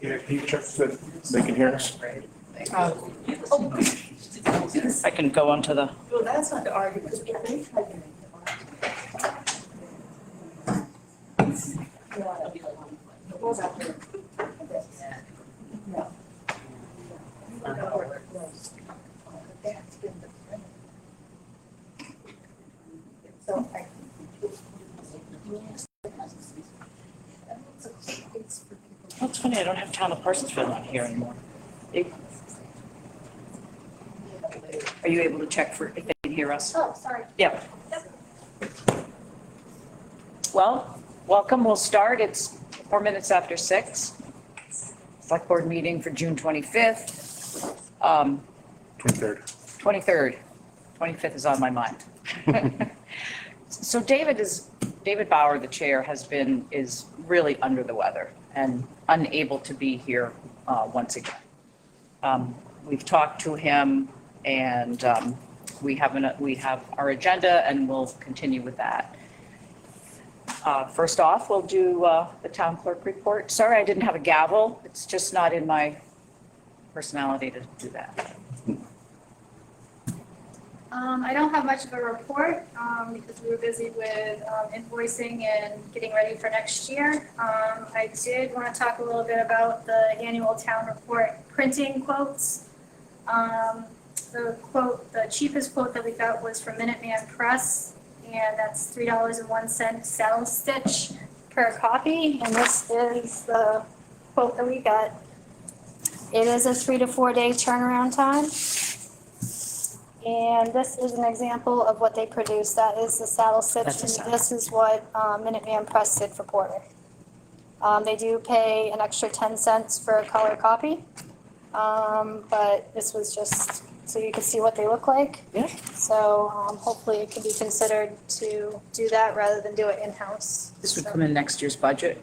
Yeah, can you check that they can hear us? I can go on to the, Well, that's not to argue, because if they try to. So I. oh, it's funny, I don't have Town of Parsonsville on here anymore. Are you able to check for if they can hear us? Oh, sorry. Yeah. Well, welcome. We'll start. It's 4 minutes after 6. Select Board meeting for June 25th. 23rd. 23rd. 25th is on my mind. So David Bauer, the chair, is really under the weather and unable to be here once again. We've talked to him and we have our agenda and we'll continue with that. First off, we'll do the town clerk report. Sorry, I didn't have a gavel. It's just not in my personality to do that. I don't have much of a report because we were busy with invoicing and getting ready for next year. I did want to talk a little bit about the annual town report printing quotes. The cheapest quote that we got was from Minuteman Press, and that's $3.01 saddle stitch per copy. And this is the quote that we got. It is a 3 to 4 day turnaround time. And this is an example of what they produce. That is the saddle stitch, and this is what Minuteman Press did for Porter. They do pay an extra 10 cents for a color copy, but this was just so you can see what they look like. Yeah. So hopefully it can be considered to do that rather than do it in-house. This would come in next year's budget.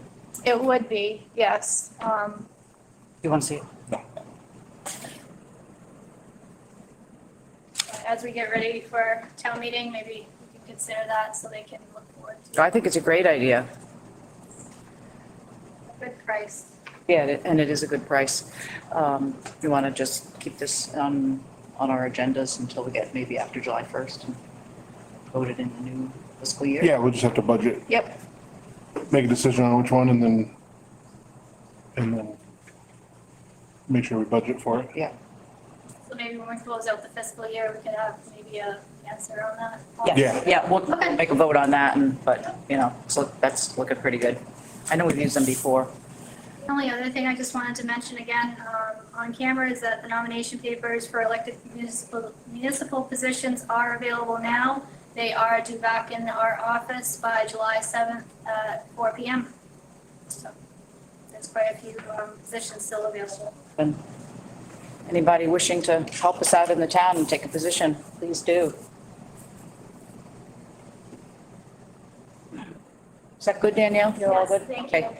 It would be, yes. You want to see it? As we get ready for town meeting, maybe we can consider that so they can look forward to I think it's a great idea. a good price. Yeah, and it is a good price. You want to just keep this on our agendas until we get maybe after July 1st and vote it in the new fiscal year? Yeah, we'll just have to budget, Yep. make a decision on which one and then make sure we budget for it. Yeah. So maybe when we close out the fiscal year, we can have maybe a answer on that. Yeah. Yeah, we'll Okay. make a vote on that but, so that's looking pretty good. I know we've used them before. The only other thing I just wanted to mention again, on camera is that the nomination papers for elected municipal positions are available now. They are due back in our office by July 7th at 4 PM. So there's quite a few positions still available. And anybody wishing to help us out in the town and take a position, please do. Is that good, Danielle? You're all Yes, good? thank you. Okay.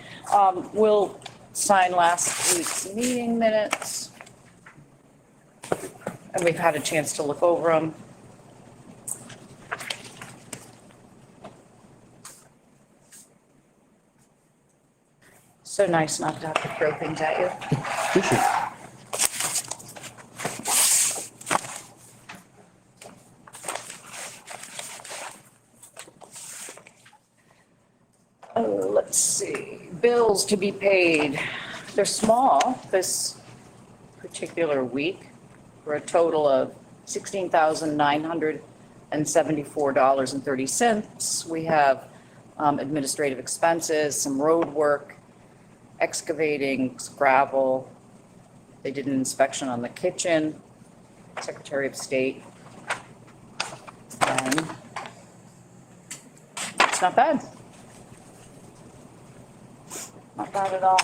We'll sign last week's meeting minutes. And we've had a chance to look over them. So nice not to have to throw things at you. Let's see, bills to be paid. They're small this particular week for a total of $16,974.30. We have administrative expenses, some road work, excavating, gravel. They did an inspection on the kitchen, Secretary of State. And it's not bad. Not bad at all.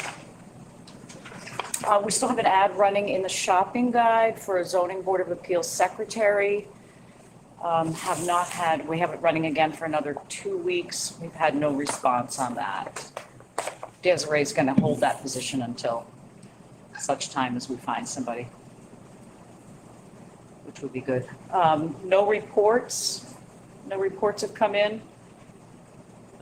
We still have an ad running in the shopping guide for a zoning board of appeals secretary. We have it running again for another 2 weeks. We've had no response on that. Desiree's going to hold that position until such time as we find somebody, which would be good. No reports. No reports have come in.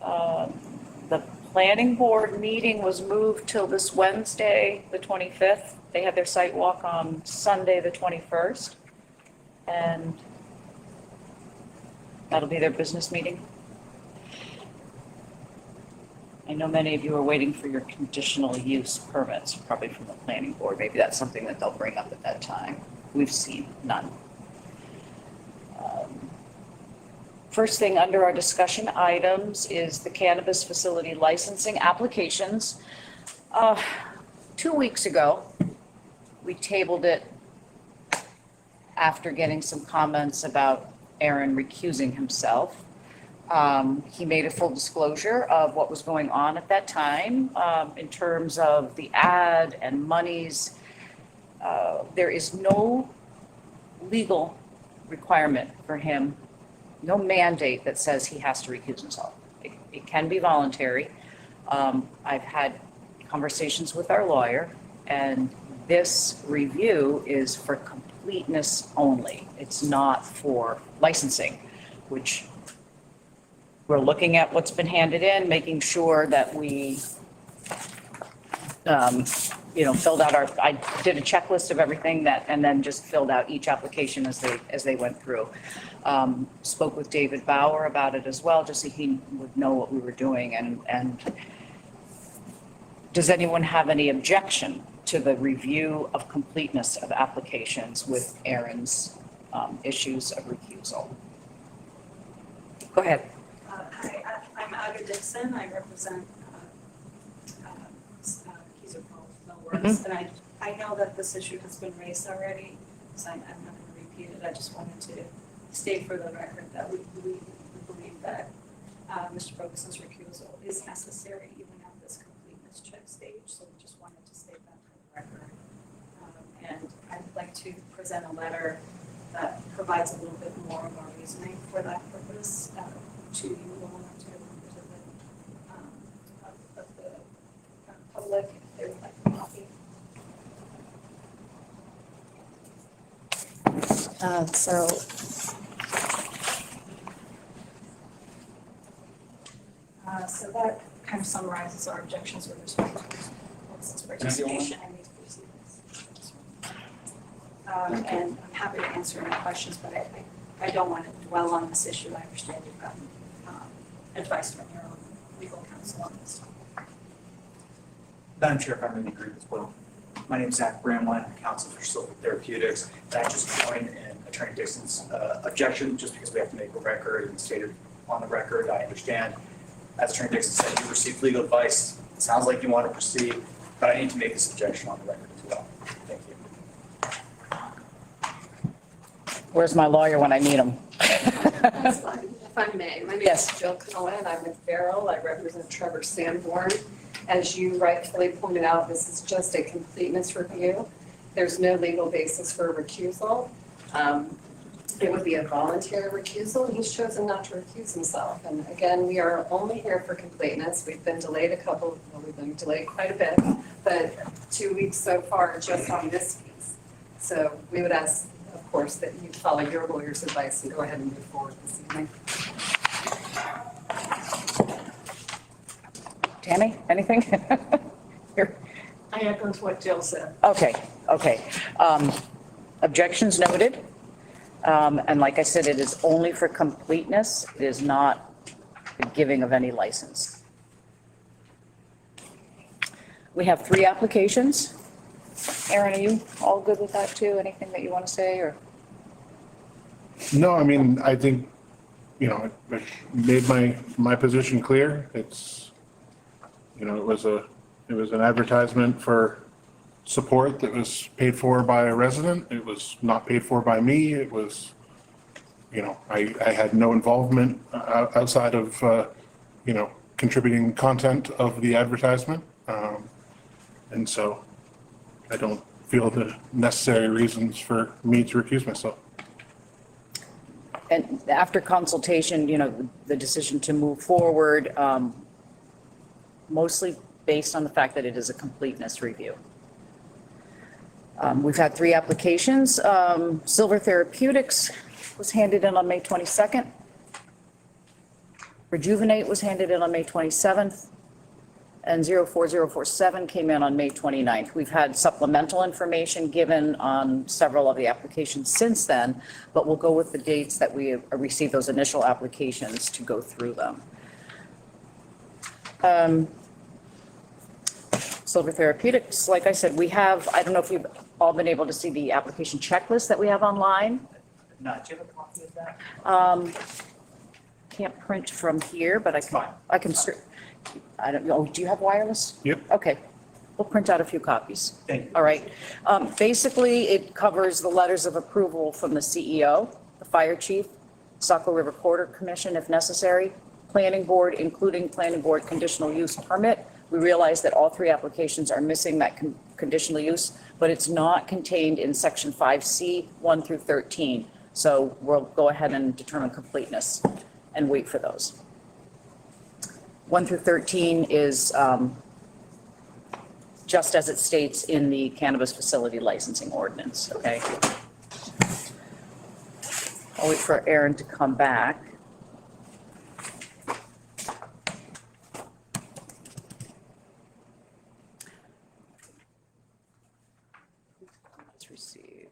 The planning board meeting was moved till this Wednesday, the 25th. They had their site walk on Sunday, the 21st. And that'll be their business meeting. I know many of you are waiting for your conditional use permits, probably from the planning board. Maybe that's something that they'll bring up at that time. We've seen none. First thing under our discussion items is the cannabis facility licensing applications. 2 weeks ago, we tabled it after getting some comments about Aaron recusing himself. He made a full disclosure of what was going on at that time in terms of the ad and monies. There is no legal requirement for him, no mandate that says he has to recuse himself. It can be voluntary. I've had conversations with our lawyer, and this review is for completeness only. It's not for licensing, which we're looking at what's been handed in, making sure that we, filled out I did a checklist of everything that, and then just filled out each application as they went through. Spoke with David Bauer about it as well, just so he would know what we were doing. And does anyone have any objection to the review of completeness of applications with Aaron's issues of recusal? Go ahead. Hi, I'm Aga Dixon. I represent Keyser Millworks. And I know that this issue has been raised already, so I'm not going to repeat it. I just wanted to state for the record that we believe that Mr. Ferguson's recusal is necessary even at this completeness check stage. So we just wanted to state that for the record. And I'd like to present a letter that provides a little bit more of our reasoning for that purpose to you all and to members of the public if they would like a copy. So that kind of summarizes our objections with respect to Ferguson's participation in these proceedings. And I'm happy to answer any questions, but I don't want to dwell on this issue. I understand you've gotten advice from your own legal counsel on this. Madam Chair, if I'm in agreement as well. My name is Zach Bramlin, counsel for Selectboard Therapeutics. And I just joined in Attorney Dixon's objection, just because we have to make a record and state it on the record. I understand, as Attorney Dixon said, you received legal advice. It sounds like you want to proceed, but I need to make this objection on the record as well. Thank you. Where's my lawyer when I need him? That's fine. If I may, my name Yes. is Jill Cohen. I'm with Farrell. I represent Trevor Sanborn. As you rightfully pointed out, this is just a completeness review. There's no legal basis for a recusal. It would be a voluntary recusal. He's chosen not to recuse himself. And again, we are only here for completeness. We've been delayed we've been delayed quite a bit, but 2 weeks so far just on this piece. So we would ask, of course, that you follow your lawyer's advice and go ahead and move forward this evening. Tammy, anything? Here. I echo what Jill said. Okay. Objections noted. And like I said, it is only for completeness. It is not the giving of any license. We have 3 applications. Aaron, are you all good with that too? Anything that you want to say or? No, I mean, I think, I made my position clear. It's, it was an advertisement for support that was paid for by a resident. It was not paid for by me. It was, I had no involvement outside of, contributing content of the advertisement. And so I don't feel the necessary reasons for me to recuse myself. And after consultation, the decision to move forward, mostly based on the fact that it is a completeness review. We've had 3 applications. Silver Therapeutics was handed in on May 22nd. Rejuvenate was handed in on May 27th, and 04047 came in on May 29th. We've had supplemental information given on several of the applications since then, but we'll go with the dates that we received those initial applications to go through them. Silver Therapeutics, like I said, we have, I don't know if you've all been able to see the application checklist that we have online. Not, do you have a copy of that? Can't print from here, but Fine. I can, I don't know, do you have wireless? Yep. Okay, we'll print out a few copies. Thank you. All right. Basically, it covers the letters of approval from the CEO, the fire chief, Saco River Corridor Commission if necessary, planning board, including planning board conditional use permit. We realize that all three applications are missing that conditional use, but it's not contained in section 5C, 1 through 13. So we'll go ahead and determine completeness and wait for those. 1 through 13 is just as it states in the cannabis facility licensing ordinance, okay? I'll wait for Aaron to come back. Let's receive.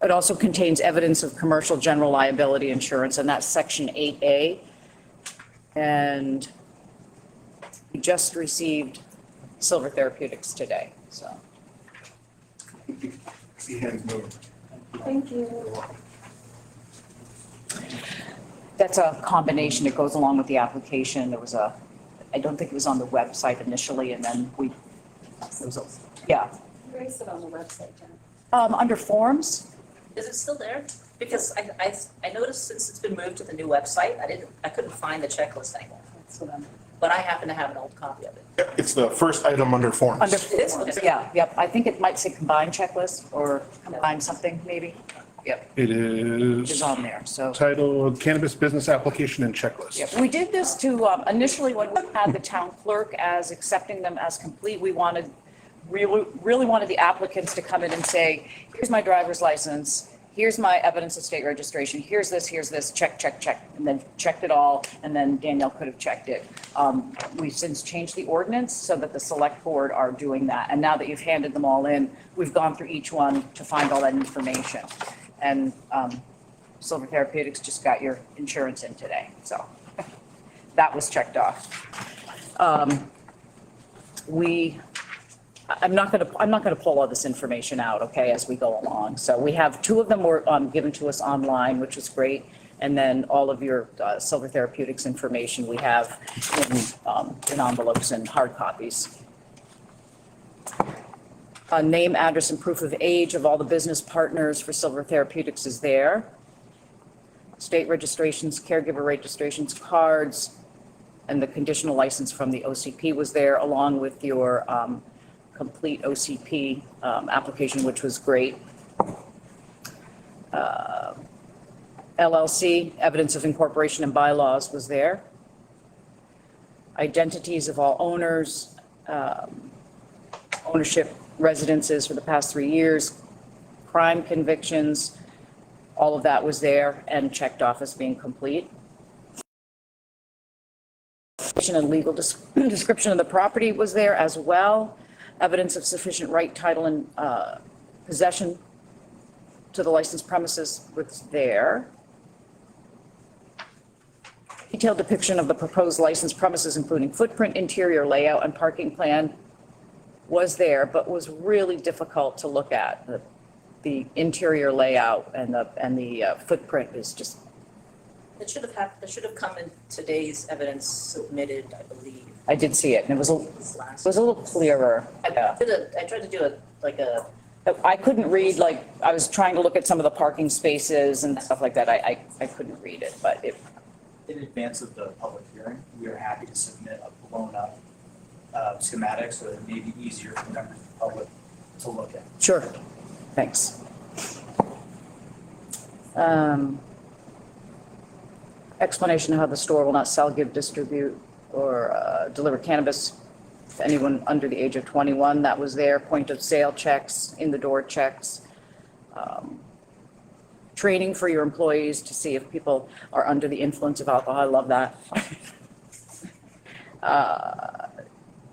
It also contains evidence of commercial general liability insurance, and that's section 8A. And we just received Silver Therapeutics today, so. See hands moving. Thank you. That's a combination. It goes along with the application. There was I don't think it was on the website initially, and then yeah. Where is it on the website, Jen? Under forms, Is it still there? Because I noticed since it's been moved to the new website, I couldn't find the checklist anymore. That's what I'm. But I happen to have an old copy of it. Yep, it's the first item under forms. under is? forms, yeah, yep. I think it might say combined checklist or combine something, maybe. Yep, It it's is on there, so. titled Cannabis Business Application and Checklist. Yep. We did this to, initially when we had the town clerk as accepting them as complete, we wanted, really wanted the applicants to come in and say, here's my driver's license, here's my evidence of state registration, here's this, check, check, check, and then checked it all, and then Danielle could have checked it. We've since changed the ordinance so that the select board are doing that, and now that you've handed them all in, we've gone through each one to find all that information. And Silver Therapeutics just got your insurance in today, so that was checked off. I'm not gonna pull all this information out, okay, as we go along. So we have two of them were given to us online, which was great. And then all of your Silver Therapeutics information we have in envelopes and hard copies. Name, address, and proof of age of all the business partners for Silver Therapeutics is there. State registrations, caregiver registrations, cards, and the conditional license from the OCP was there, along with your complete OCP application, which was great. LLC, evidence of incorporation and bylaws was there. Identities of all owners, ownership residences for the past 3 years, crime convictions, all of that was there and checked off as being complete. And legal description of the property was there as well. Evidence of sufficient right, title, and possession to the licensed premises was there. Detailed depiction of the proposed licensed premises, including footprint, interior layout, and parking plan was there, but was really difficult to look at. The interior layout and the footprint is just. It should have come in today's evidence submitted, I believe. I did see it, and it was a little clearer. Yeah. I tried to do I couldn't read, I was trying to look at some of the parking spaces and stuff like that. I couldn't read it, but it. In advance of the public hearing, we are happy to submit a blown-up schematic so that it may be easier for members of the public to look at. Sure, thanks. Explanation of how the store will not sell, give, distribute, or deliver cannabis to anyone under the age of 21. That was there. Point of sale checks, in the door checks. training for your employees to see if people are under the influence of alcohol. I love that.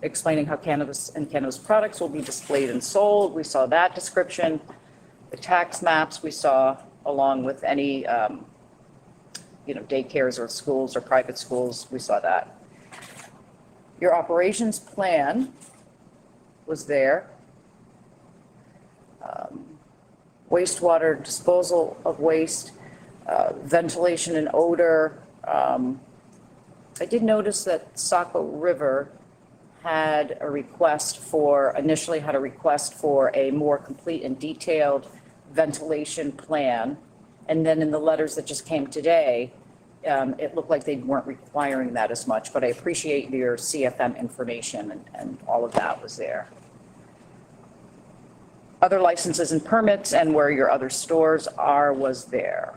Explaining how cannabis and cannabis products will be displayed and sold. We saw that description. The tax maps we saw, along with any, daycares or schools or private schools, we saw that. Your operations plan was there. Wastewater disposal of waste, ventilation and odor. I did notice that Saco River initially had a request for a more complete and detailed ventilation plan. And then in the letters that just came today, it looked like they weren't requiring that as much, but I appreciate your CFM information and all of that was there. Other licenses and permits and where your other stores are was there.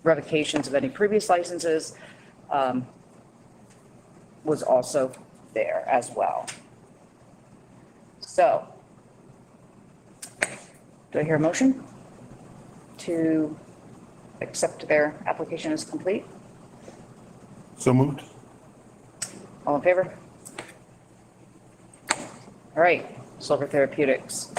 Revocations of any previous licenses was also there as well. So, do I hear a motion to accept their application as complete? So moved. All in favor? All right, Silver Therapeutics,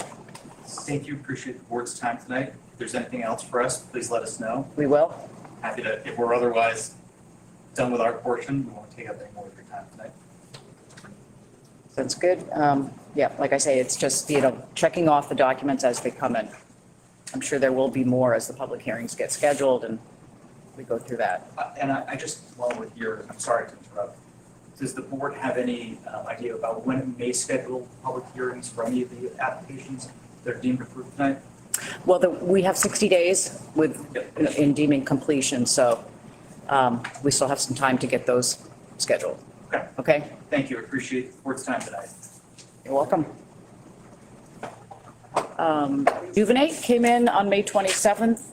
Thank you, appreciate the board's time tonight. If there's anything else for us, please let us know. we will. Happy to, if we're otherwise done with our portion, we won't take up any more of your time tonight. That's good. Yeah, like I say, it's just, checking off the documents as they come in. I'm sure there will be more as the public hearings get scheduled and we go through that. And I just, along with I'm sorry to interrupt. Does the board have any idea about when it may schedule public hearings for any of the applications that are deemed approved tonight? Well, we have 60 days in deeming completion, so we still have some time to get those scheduled. Okay. Okay? Thank you, I appreciate the board's time tonight. You're welcome. Juvenate came in on May 27th.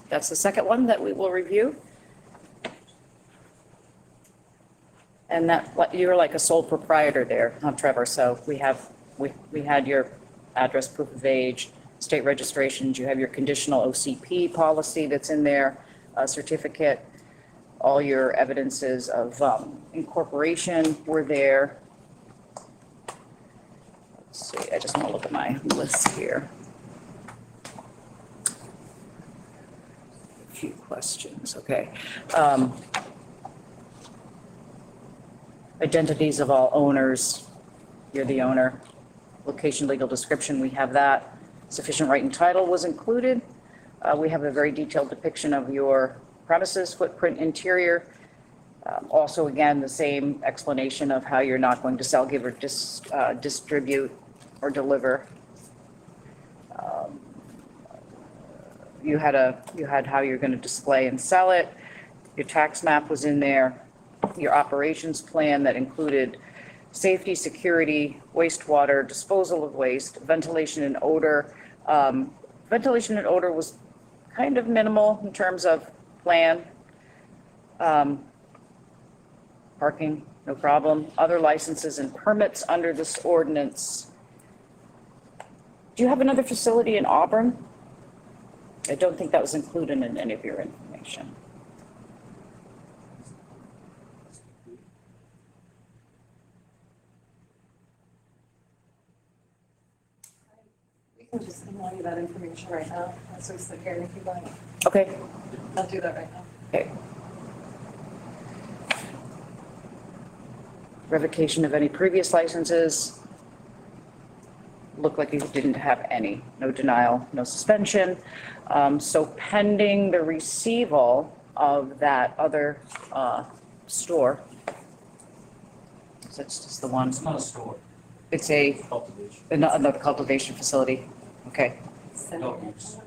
That's the second one that we will review. And that, you're like a sole proprietor there, huh, Trevor? So we had your address, proof of age, state registrations, you have your conditional OCP policy that's in there, a certificate, all your evidences of incorporation were there. Let's see, I just want to look at my list here. A few questions, okay. Identities of all owners, you're the owner. Location, legal description, we have that. Sufficient right and title was included. We have a very detailed depiction of your premises, footprint, interior. Also, again, the same explanation of how you're not going to sell, give, or distribute or deliver. You had how you're going to display and sell it. Your tax map was in there. Your operations plan that included safety, security, wastewater, disposal of waste, ventilation and odor. Ventilation and odor was kind of minimal in terms of plan. Parking, no problem. Other licenses and permits under this ordinance. Do you have another facility in Auburn? I don't think that was included in any of your information. We can just email you that information right now, as we sit here, and if you like, Okay, I'll do that right now. okay. Revocation of any previous licenses. Looked like you didn't have any. No denial, no suspension. So pending the receival of that other store. So that's just the one. It's not a store, It's a, cultivation. another cultivation facility. Okay. Adult use.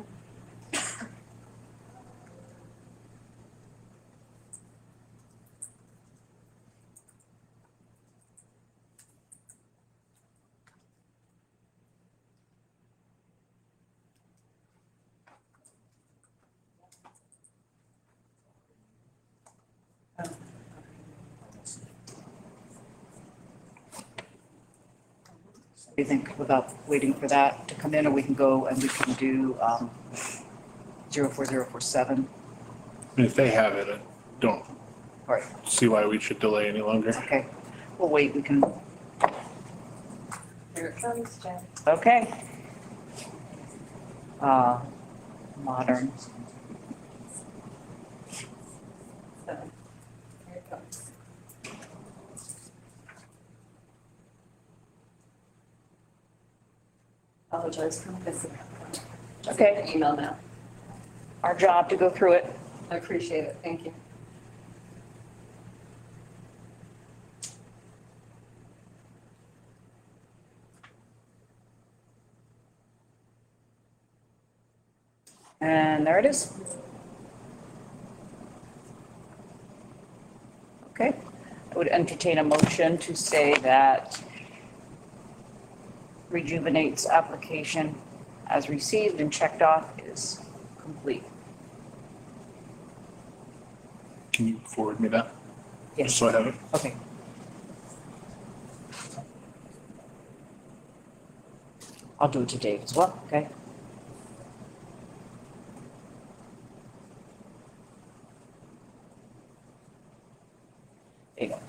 What do you think, without waiting for that to come in, or we can go and we can do 04047. I mean, if they have it, I don't All right, see why we should delay any longer. okay. We'll wait, we can, Here it comes, Jen. okay. Modern. So, here it comes. Apologize for missing that. Just Okay. the Email now. Our job to go through it. I appreciate it. Thank you. And there it is. Okay, I would entertain a motion to say that Rejuvenate's application as received and checked off is complete. Can you forward me that? Yes. Just so I have it. Okay. I'll do it to Dave as well, okay? There you go.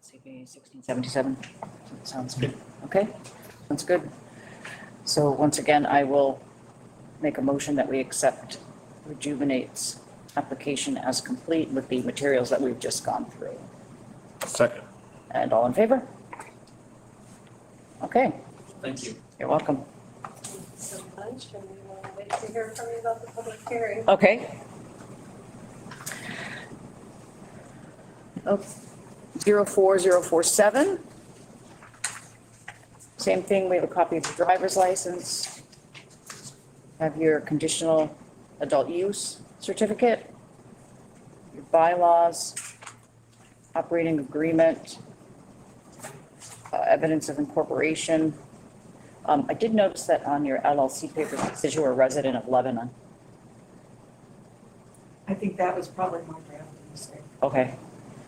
CB 1677. Sounds good. Okay, sounds good. So once again, I will make a motion that we accept Rejuvenate's application as complete with the materials that we've just gone through. Second. And all in favor? Okay, Thank you. you're welcome. So much, and we want to wait to hear from you about the public hearing. Okay. Oh, 04047. Same thing, we have a copy of the driver's license. Have your conditional adult use certificate, your bylaws, operating agreement, evidence of incorporation. I did notice that on your LLC papers, it says you were a resident of Lebanon. I think that was probably my drafting mistake. Okay.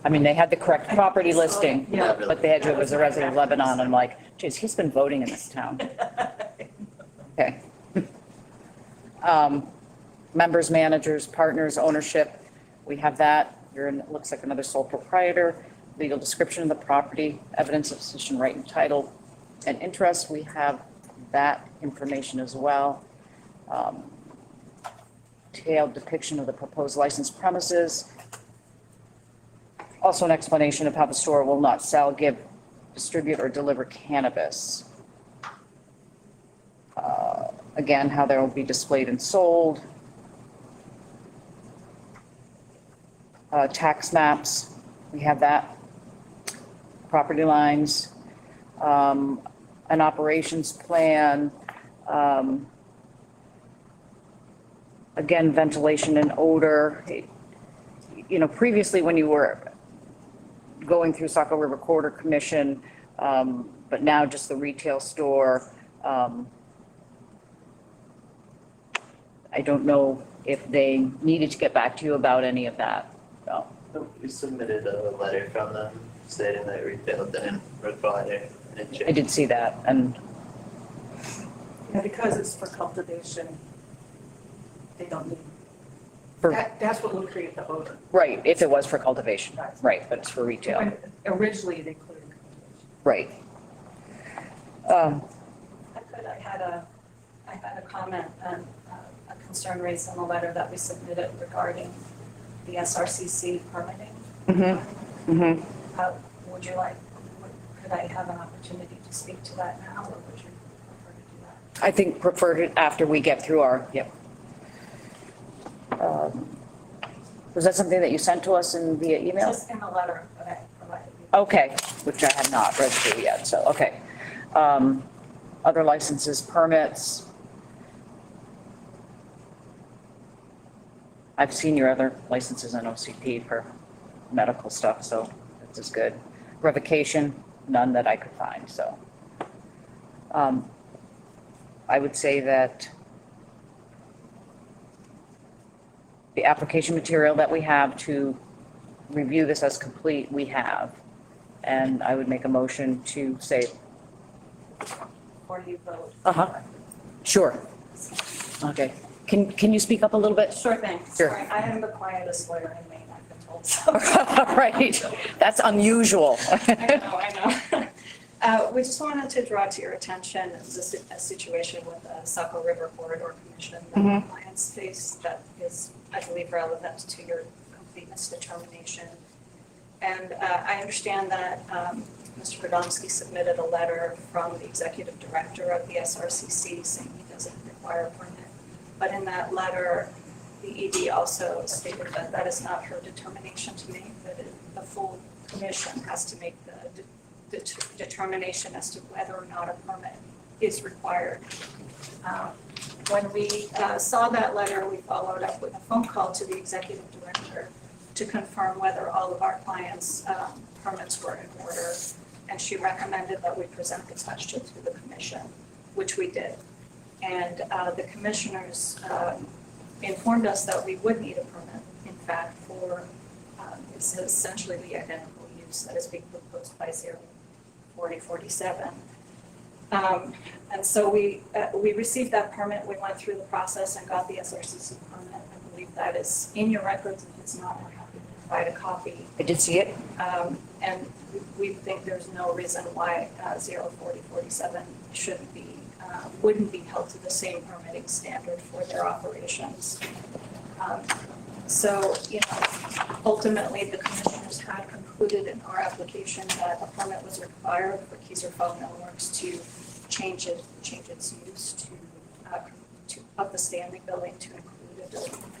I mean, they had the correct property listing, Yeah. but they had you as a resident of Lebanon. I'm like, geez, he's been voting in this town. Okay. Members, managers, partners, ownership, we have that. You're in, it looks like another sole proprietor, legal description of the property, evidence of possession, right and title, and interest. We have that information as well. Detailed depiction of the proposed licensed premises. Also an explanation of how the store will not sell, give, distribute, or deliver cannabis. Again, how they will be displayed and sold. Tax maps, we have that. Property lines, an operations plan. Again, ventilation and odor. You know, previously when you were going through Saco River Corridor Commission, but now just the retail store. I don't know if they needed to get back to you about any of that. So, We submitted a letter from them stating that retail didn't require any change. I did see that, and Yeah, because it's for cultivation, they don't need, for, that's what will create the odor. right, if it was for cultivation, right, but it's for retail, When originally they cleared cultivation. right. I had a comment and a concern raised in the letter that we submitted regarding the SRCC permitting. Would you like, could I have an opportunity to speak to that now, or would you prefer to do that? I think preferred it after we get through our, yep. Was that something that you sent to us in via email? Just in the letter that I provided you. Okay, which I have not read through yet, so, okay. Other licenses, permits. I've seen your other licenses in OCP for medical stuff, so this is good. Revocation, none that I could find, so. I would say that the application material that we have to review this as complete, we have. And I would make a motion to say, Before you vote. sure. Okay. Can you speak up a little bit? Sure thing. Sure. Sorry, I am the quietest lawyer in Maine, I've been told so. Right, that's unusual. I know. We just wanted to draw to your attention a situation with the Saco River Corridor Commission that our clients face that is, I believe, relevant to your completeness determination. And I understand that Mr. Radomski submitted a letter from the executive director of the SRCC saying he doesn't require a permit. But in that letter, the ED also stated that that is not her determination to make, that the full commission has to make the determination as to whether or not a permit is required. When we saw that letter, we followed up with a phone call to the executive director to confirm whether all of our clients' permits were in order. And she recommended that we present the question to the commission, which we did. And the commissioners informed us that we would need a permit, in fact, for it's essentially the identical use that is being proposed by 04047. And so we received that permit, we went through the process and got the SRCC permit. I believe that is in your records. If it's not, we're happy to provide a copy. I did see it. And we think there's no reason why 04047 shouldn't be, wouldn't be held to the same permitting standard for their operations. So, ultimately, the commissioners had concluded in our application that a permit was required for Keyser Fall Millworks to change its use of the Stanley building to include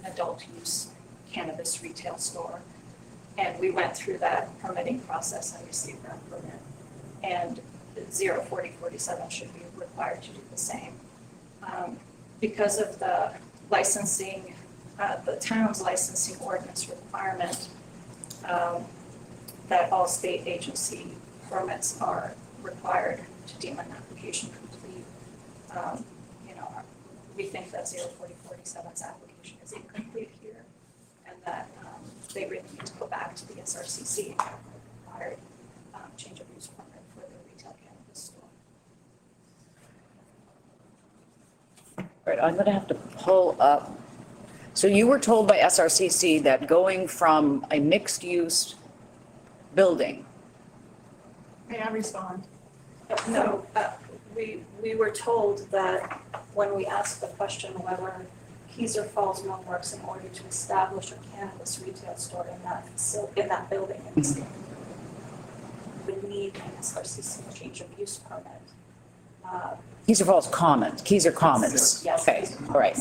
an adult use cannabis retail store. And we went through that permitting process and received that permit. And 04047 should be required to do the same. Because of the licensing, the town's licensing ordinance requirement that all state agency permits are required to deem an application complete. We think that 04047's application is incomplete here, and that they really need to go back to the SRCC and have a required change of use permit for their retail cannabis store. Right, I'm gonna have to pull up. So you were told by SRCC that going from a mixed-use building. May I respond? No, we were told that when we asked the question whether Keyser Falls Millworks, in order to establish a cannabis retail store in that building in the state, would need an SRCC change of use permit. Keyser Falls Commons, Keyser Commons. Yes. Okay, all right.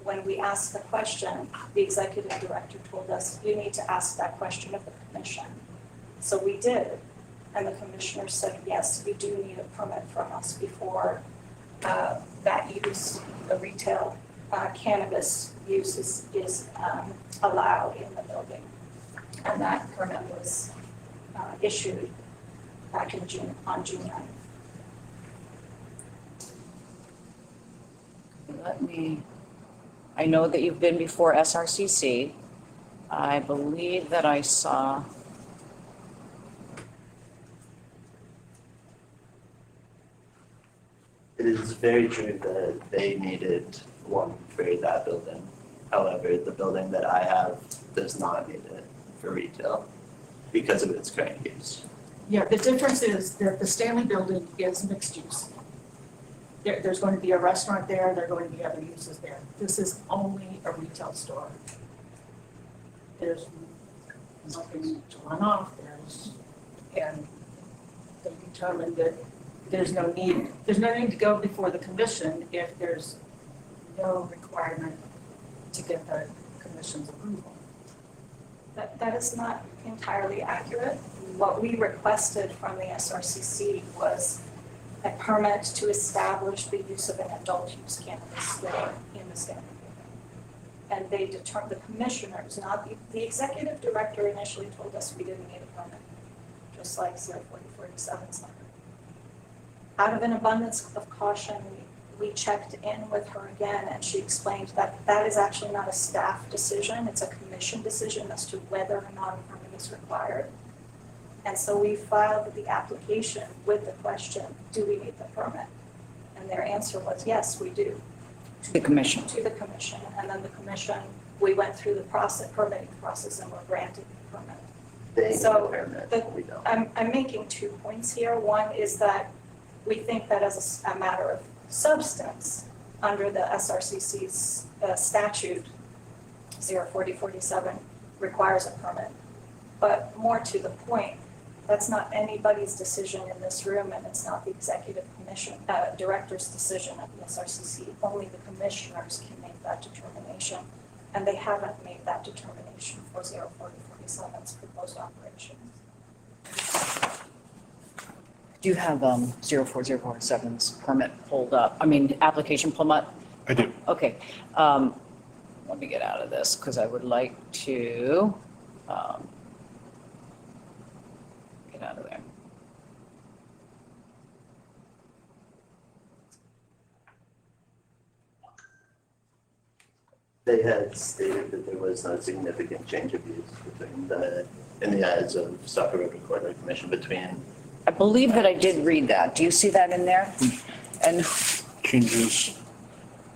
When we asked the question, the executive director told us, you need to ask that question of the commission. So we did, and the commissioner said, yes, you do need a permit from us before that use, the retail cannabis use is allowed in the building. And that permit was issued back in June, on June 9th. I know that you've been before SRCC. I believe that I saw. It is very true that they needed one for that building. However, the building that I have does not need it for retail because of its current use. Yeah, the difference is that the Stanley building is mixed use. There's going to be a restaurant there, there are going to be other uses there. This is only a retail store. There's nothing to run off, and they determined that there's no need to go before the commission if there's no requirement to get the commission's approval. That is not entirely accurate. What we requested from the SRCC was a permit to establish the use of an adult use cannabis store in the standing building. And they determined, the commissioners, not the executive director initially told us we didn't need a permit, just like 4047 summer. Out of an abundance of caution, we checked in with her again, and she explained that that is actually not a staff decision, it's a commission decision as to whether or not a permit is required. And so we filed the application with the question, do we need the permit? And their answer was, yes, we do, To the commission. to the commission. And then the commission, we went through the permitting process and were granted the permit. They need a So, permit, we don't. I'm making 2 points here. One is that we think that as a matter of substance, under the SRCC's statute, 04047 requires a permit. But more to the point, that's not anybody's decision in this room, and it's not the executive commission, director's decision of the SRCC. Only the commissioners can make that determination, and they haven't made that determination for 04047's proposed operations. Do you have 04047's permit pulled up? I mean, application permit? I do. Okay. Let me get out of this because I would like to get out of there. They had stated that there was no significant change of use in the eyes of Saco River Corridor Commission between. I believe that I did read that. Do you see that in there? And Changes,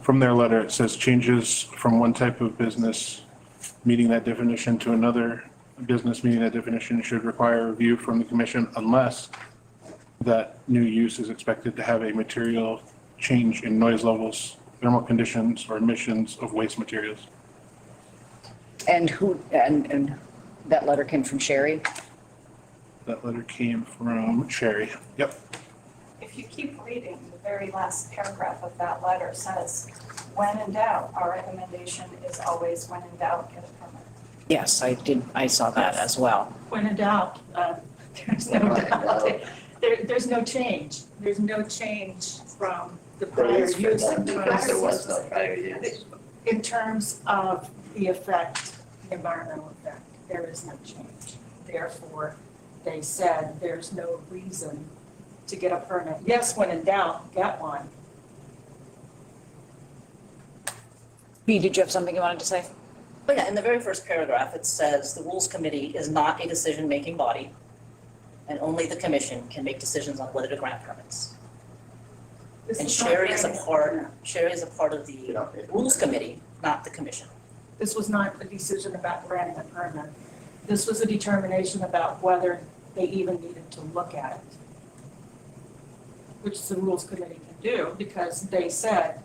from their letter, it says changes from one type of business meeting that definition to another business meeting that definition should require review from the commission unless that new use is expected to have a material change in noise levels, thermal conditions, or emissions of waste materials. and that letter came from Sherry? That letter came from Sherry. Yep. If you keep reading, the very last paragraph of that letter says, when in doubt, our recommendation is always when in doubt, get a permit. Yes, I did. I saw that as well. When in doubt, there's no doubt. There's no change. There's no change from the prior Praise for use them because there was no prior use. in terms of the effect, the environmental effect. There is no change. Therefore, they said there's no reason to get a permit. Yes, when in doubt, get one. B, did you have something you wanted to say? But yeah, in the very first paragraph, it says the rules committee is not a decision-making body, and only the commission can make decisions on whether to grant permits. This And is not Sherry is a granting- part of the rules committee, not the commission. This was not a decision about granting a permit. This was a determination about whether they even needed to look at it, which the rules committee can do because they said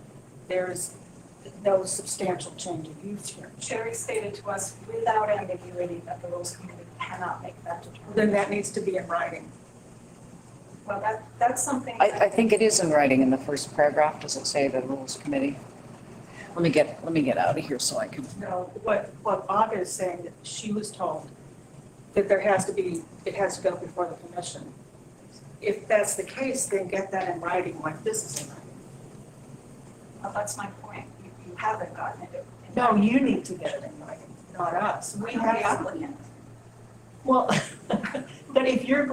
there's no substantial change of use here. Sherry stated to us without ambiguity that the rules committee cannot make that determination. Then that needs to be in writing. Well, that's something. I think it is in writing in the first paragraph. Does it say the rules committee? Let me get out of here so I can. No, what Bob is saying, that she was told that it has to go before the commission. If that's the case, then get that in writing like this is in writing. Well, that's my point. You haven't gotten it. No, you need to get it in writing, not us. We I'm have the applicant. Well, but if you are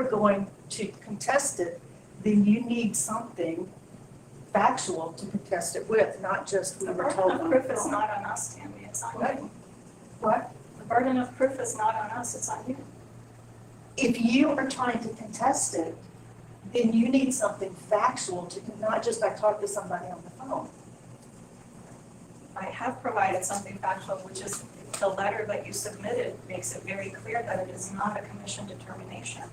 going to contest it, then you need something factual to contest it with, not just we The were told. burden of proof is not on us, Tammy, it's on you. What? The burden of proof is not on us, it's on you. If you are trying to contest it, then you need something factual to, not just I talked to somebody on the phone. I have provided something factual, which is the letter that you submitted makes it very clear that it is not a commission determination.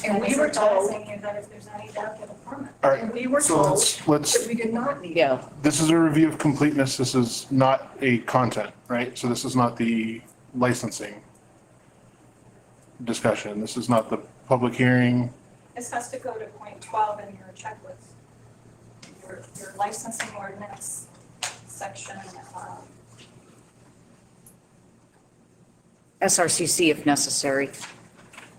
And we it's were told, advising you that if there's any doubt, get a permit. All and right, we were so told let's, that we did not need. Yeah, this is a review of completeness. This is not a content, right? So this is not the licensing discussion. This is not the public hearing. This has to go to point 12 in your checklist. Your licensing ordinance section, SRCC if necessary.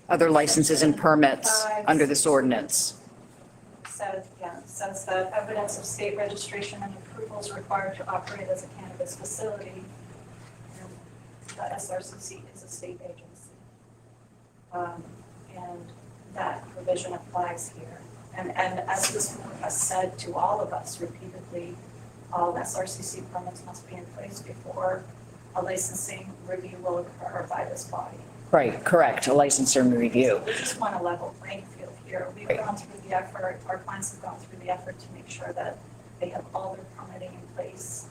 other licenses and permits under this ordinance. Says that evidence of state registration and approvals required to operate as a cannabis facility. And the SRCC is a state agency. And that provision applies here. And as this board has said to all of us repeatedly, all SRCC permits must be in place before a licensing review will occur by this body. Right, correct, a licensure review. We just want a level playing field here. We've gone through the effort, our clients have gone through the effort to make sure that they have all their permitting in place.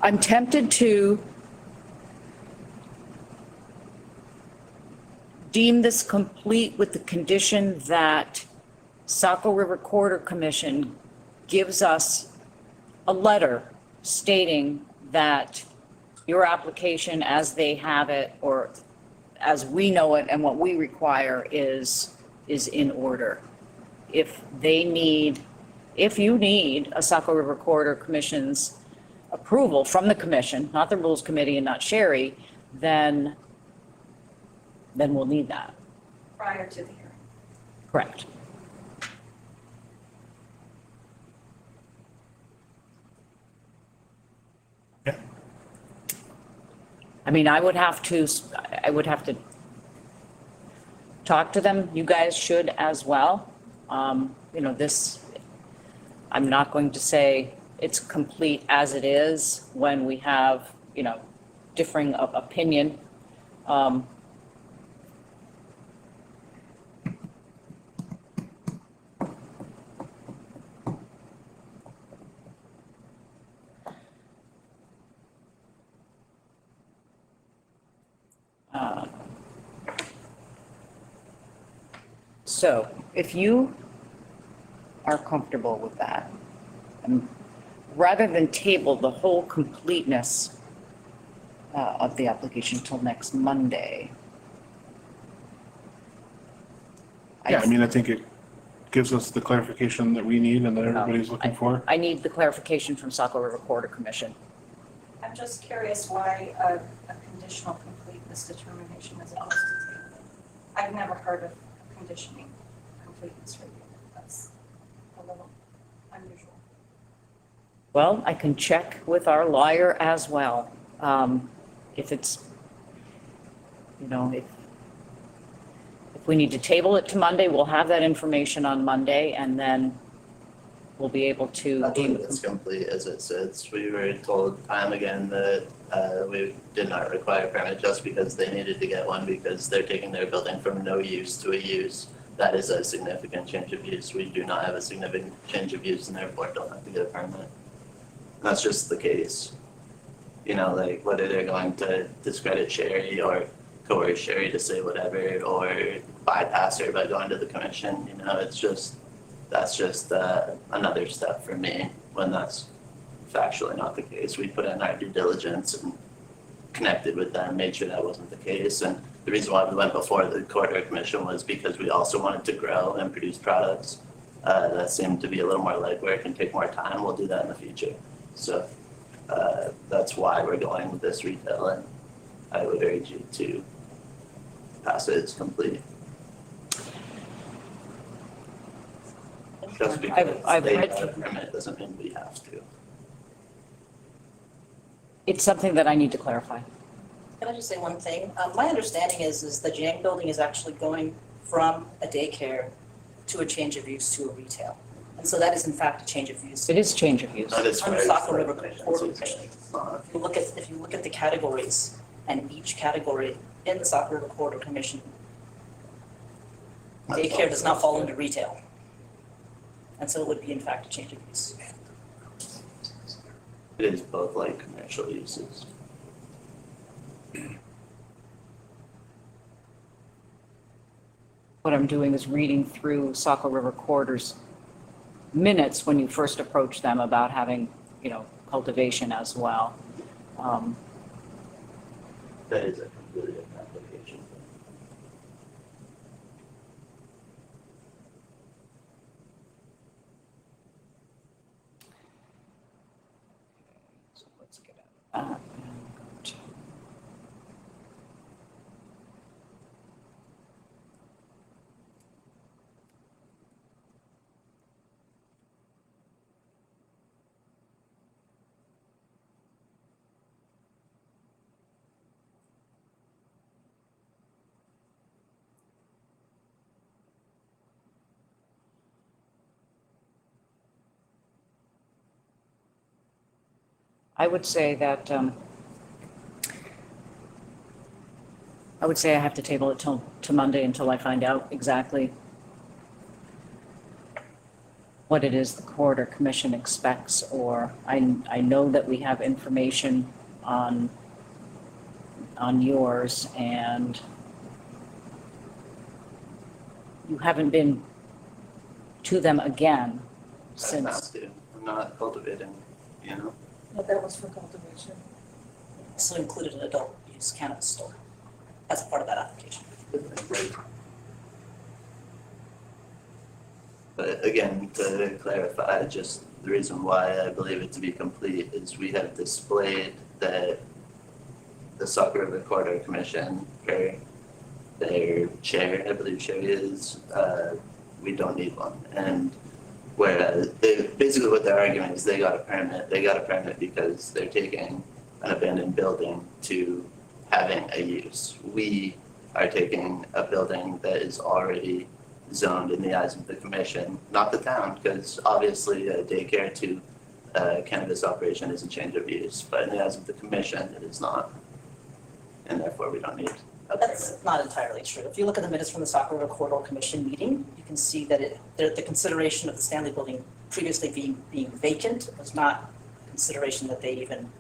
I'm tempted to deem this complete with the condition that Saco River Corridor Commission gives us a letter stating that your application as they have it, or as we know it and what we require is in order. If you need a Saco River Corridor Commission's approval from the commission, not the Rules Committee and not Sherry, then we'll need that. Prior to the hearing. Correct. Yeah. I mean, I would have to talk to them. You guys should as well. I'm not going to say it's complete as it is when we have, differing of opinion. So if you are comfortable with that, rather than table the whole completeness of the application till next Monday. Yeah, I mean, I think it gives us the clarification that we need and that everybody's looking for. I need the clarification from Saco River Corridor Commission. I'm just curious why a conditional completeness determination as opposed to tabling. I've never heard of conditioning completeness review. That's a little unusual. Well, I can check with our lawyer as well. If it's, if we need to table it to Monday, we'll have that information on Monday and then we'll be able to I deem believe it's complete as it sits. We were told time again that we did not require a permit just because they needed to get one because they're taking their building from no use to a use. That is a significant change of use. We do not have a significant change of use and therefore don't have to get a permit. That's just the case. Whether they're going to discredit Sherry or coerce Sherry to say whatever or bypass her by going to the commission, that's just another step for me when that's factually not the case. We put in our due diligence and connected with them, made sure that wasn't the case. And the reason why we went before the corridor commission was because we also wanted to grow and produce products that seemed to be a little more legwork and take more time. We'll do that in the future. So that's why we're going with this retail, and I would urge you to pass it as complete. Just because I've they read- have a permit doesn't mean we have to. It's something that I need to clarify. Can I just say one thing? My understanding is the Yang building is actually going from a daycare to a change of use to a retail. And so that is in fact a change of use. It is change of use. Not as far Under as Saco River regulations Corridor is Commission. not. If you look at the categories and each category in the Saco River Corridor Commission, daycare does not fall into retail. And so it would be in fact a change of use. It is both like commercial uses. What I'm doing is reading through Saco River Corridor's minutes when you first approached them about having, cultivation as well. That is a completely different application. So let's get at I would say that, I would say I have to table it to Monday until I find out exactly what it is the court or commission expects, or I know that we have information on yours, and you haven't been to them again I'm not since. to, I'm not cultivating, you know? No, that was for cultivation. Also included an adult use cannabis store as a part of that application. But again, to clarify, just the reason why I believe it to be complete is we have displayed that the Sauk River Corridor Commission, their chair, I believe Sherry is, we don't need one. And whereas, basically what their argument is, they got a permit because they're taking an abandoned building to having a use. We are taking a building that is already zoned in the eyes of the commission, not the town, because obviously a daycare to cannabis operation is a change of use, but in the eyes of the commission, it is not. And therefore, we don't need a permit. That's not entirely true. If you look at the minutes from the Sauk River Corridor Commission meeting, you can see that the consideration of the Stanley Building previously being vacant was not consideration that they even.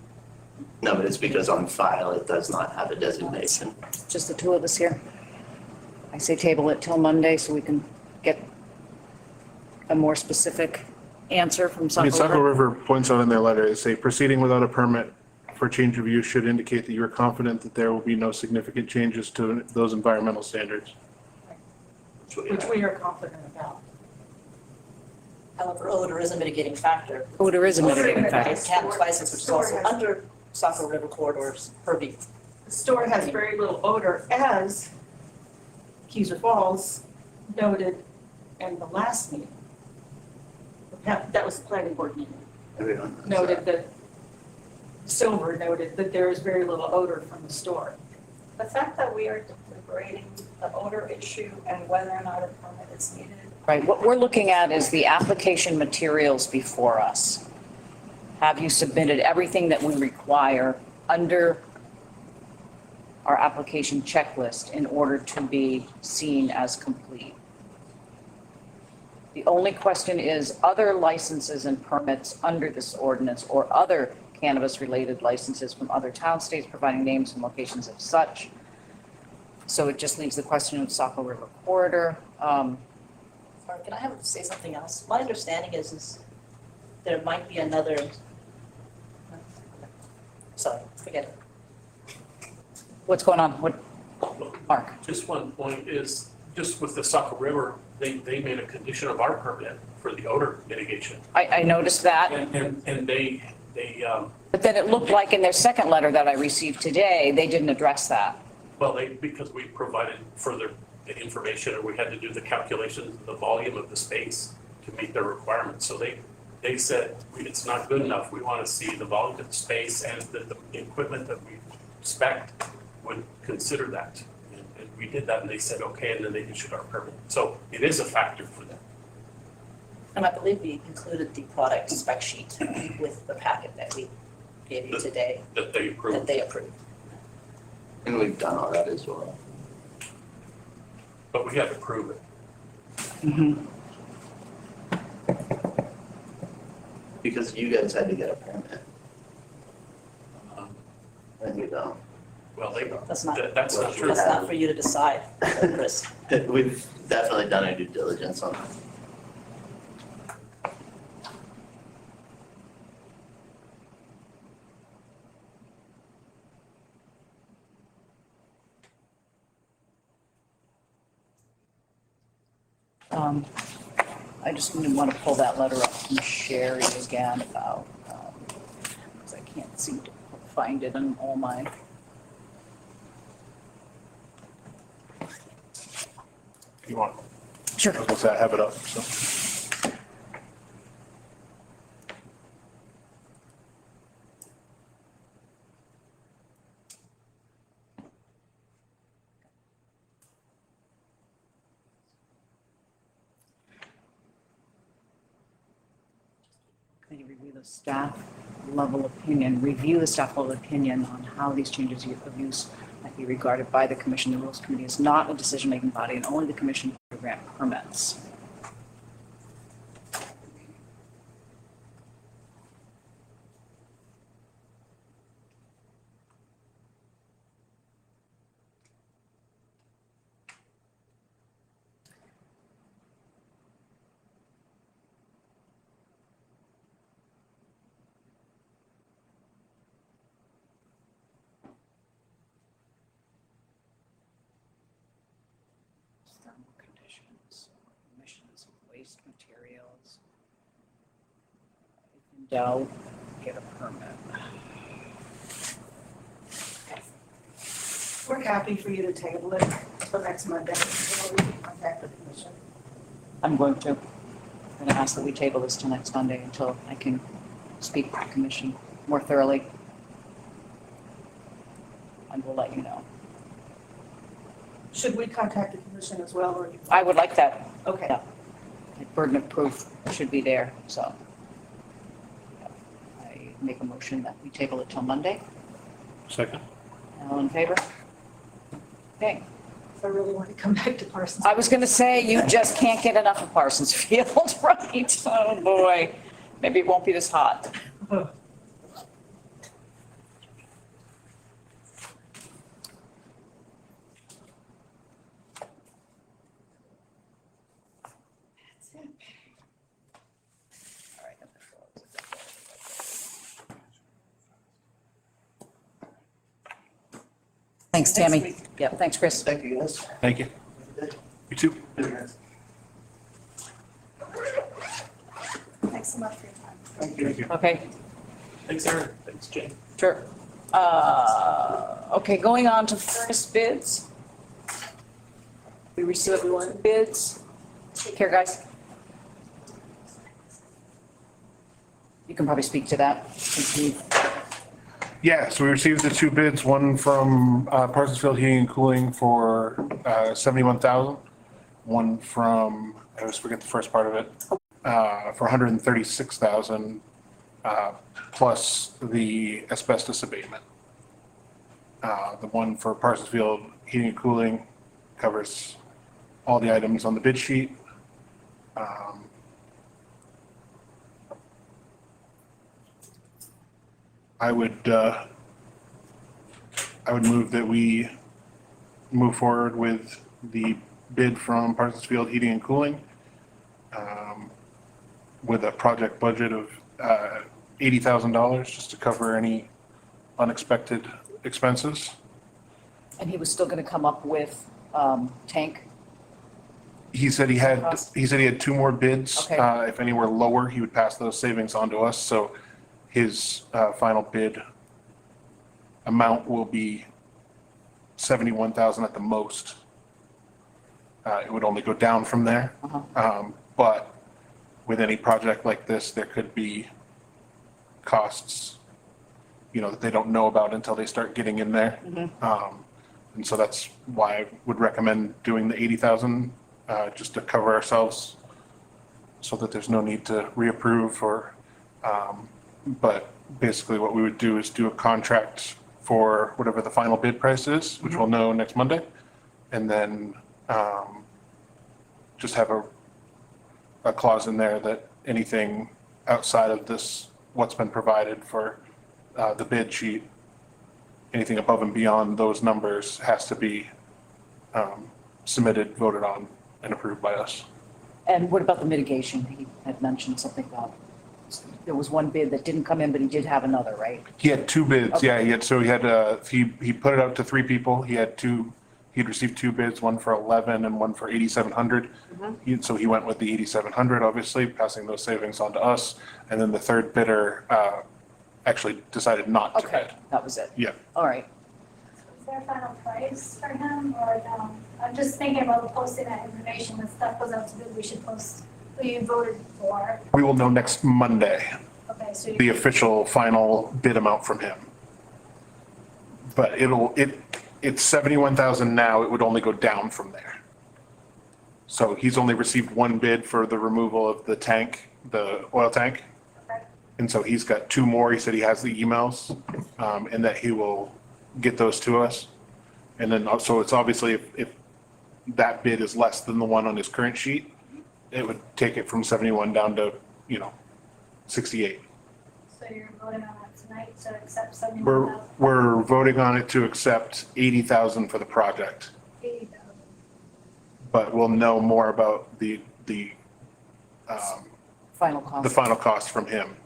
No, but it's because on file, it does not have a designation. Just the two of us here. I say table it till Monday so we can get a more specific answer from I Saco mean, Saco River. River points out in their letter, they say proceeding without a permit for change of use should indicate that you are confident that there will be no significant changes to those environmental standards. Which we are confident about. However, odor is a mitigating factor. Odor is a mitigating And factor. cannabis license, which is also under Saco River Corridor's purview. The store has very little odor, as Keyser Falls noted in the last meeting. That was the planning board meeting. Everyone knows Noted that. that, Silver noted that there is very little odor from the store. The fact that we are deliberating the odor issue and whether or not a permit is needed. Right, what we're looking at is the application materials before us. Have you submitted everything that we require under our application checklist in order to be seen as complete? The only question is other licenses and permits under this ordinance or other cannabis-related licenses from other town states providing names and locations of such. So it just leaves the question of Saco River Corridor. Or can I say something else? My understanding is there might be another. Sorry, forget it. What's going on? What, Mark? Just one point is, just with the Saco River, they made a condition of our permit for the odor mitigation. I noticed that, And they but then it looked like in their second letter that I received today, they didn't address that. well, because we provided further information and we had to do the calculations of the volume of the space to meet their requirements. So they said, it's not good enough. We want to see the volume of the space and the equipment that we spec'd would consider that. And we did that and they said, okay, and then they issued our permit. So it is a factor for them. And I believe we included the product spec sheet with the packet that we gave you today That they approved. that they approved. And we've done all that as well. But we had to prove it. Because you guys had to get a permit, Um, and we don't. Well, That's not, that's not true. that's not for you to decide, Chris. We've definitely done our due diligence on that. I just want to pull that letter up from Sherry again about, because I can't seem to find it in all my. If you want, Sure. I was gonna say I have it up, so. Can you review the staff level opinion, review the staff level opinion on how these changes of use might be regarded by the commission. The Rules Committee is not a decision-making body, and only the commission can grant permits. Thermal conditions, emissions, waste materials. If in doubt, get a permit. We're happy for you to table it till next Monday, so we can contact the commission. I'm going to ask that we table this till next Monday until I can speak with the commission more thoroughly. And we'll let you know. Should we contact the commission as well, or? I would like that. Okay. Yeah. The burden of proof should be there, so. I make a motion that we table it till Monday. Second? All in favor? Okay. If I really want to come back to Parsons. I was gonna say, you just can't get enough of Parsons Field, right? Oh, boy. Maybe it won't be this hot. Thanks, Tammy. Yeah, thanks, Chris. Thank you, guys. Thank you. You too. Thanks so much for your time. Thank you. Okay, Thanks, Aaron. Thanks, Jane. sure. Okay, going on to furnace bids. We received bids. Take care, guys. You can probably speak to that, since we've Yeah, so we received the two bids, one from Parsons Field Heating and Cooling for $71,000. One from, I always forget the first part of it, for $136,000 plus the asbestos abatement. The one for Parsons Field Heating and Cooling covers all the items on the bid sheet. I would move that we move forward with the bid from Parsons Field Heating and Cooling with a project budget of $80,000 just to cover any unexpected expenses. And he was still gonna come up with, tank. He said he had two more bids. Okay. If any were lower, he would pass those savings on to us. So his final bid amount will be $71,000 at the most. It would only go down from there. But with any project like this, there could be costs, that they don't know about until they start getting in there. And so that's why I would recommend doing the 80,000, just to cover ourselves so that there's no need to reapprove or, but basically what we would do is do a contract for whatever the final bid price is, which we'll know next Monday. And then, just have a clause in there that anything outside of this, what's been provided for, the bid sheet, anything above and beyond those numbers has to be, submitted, voted on, and approved by us. And what about the mitigation? He had mentioned something about, there was one bid that didn't come in, but he did have another, right? He had two bids, Okay. yeah, he put it out to three people, he'd received two bids, one for 11 and one for 8,700. So he went with the 8,700, obviously, passing those savings on to us, and then the third bidder, actually decided not to Okay, bid. that was it. Yeah. All right. Is there a final price for him or no? I'm just thinking about posting that information when stuff goes out to bid, we should post who you voted for. We will know next Monday, Okay, so the you, official final bid amount from him. But it's 71,000 now, it would only go down from there. So he's only received one bid for the removal of the tank, the oil tank. okay. And so he's got two more. He said he has the emails, and that he will get those to us. And then also it's obviously if that bid is less than the one on his current sheet, it would take it from 71 down to, 68. So you're voting on that tonight to accept 71,000, We're voting on it to accept 80,000 for the project, 80,000. but we'll know more about the Final cost. final cost from him.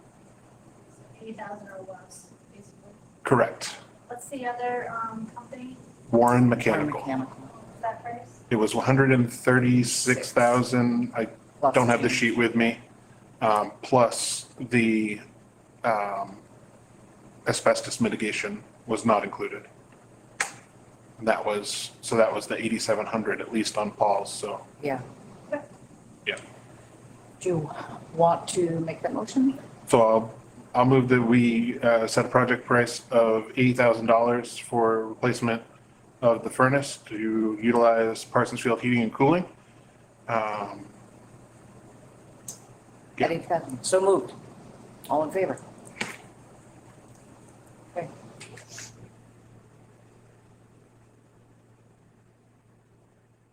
80,000 or less, basically. Correct. What's the other company? Warren Or Mechanical. mechanical. What's that price? It was 136,000. I Plus don't have the change. sheet with me. Plus the asbestos mitigation was not included. That was the 8,700 at least on Paul's, so. Yeah. Yeah. Do you want to make that motion? So I'll move that we set a project price of $80,000 for replacement of the furnace to utilize Parsons Field Heating and Cooling. Yeah. At 8,000. So moved. All in favor? Okay.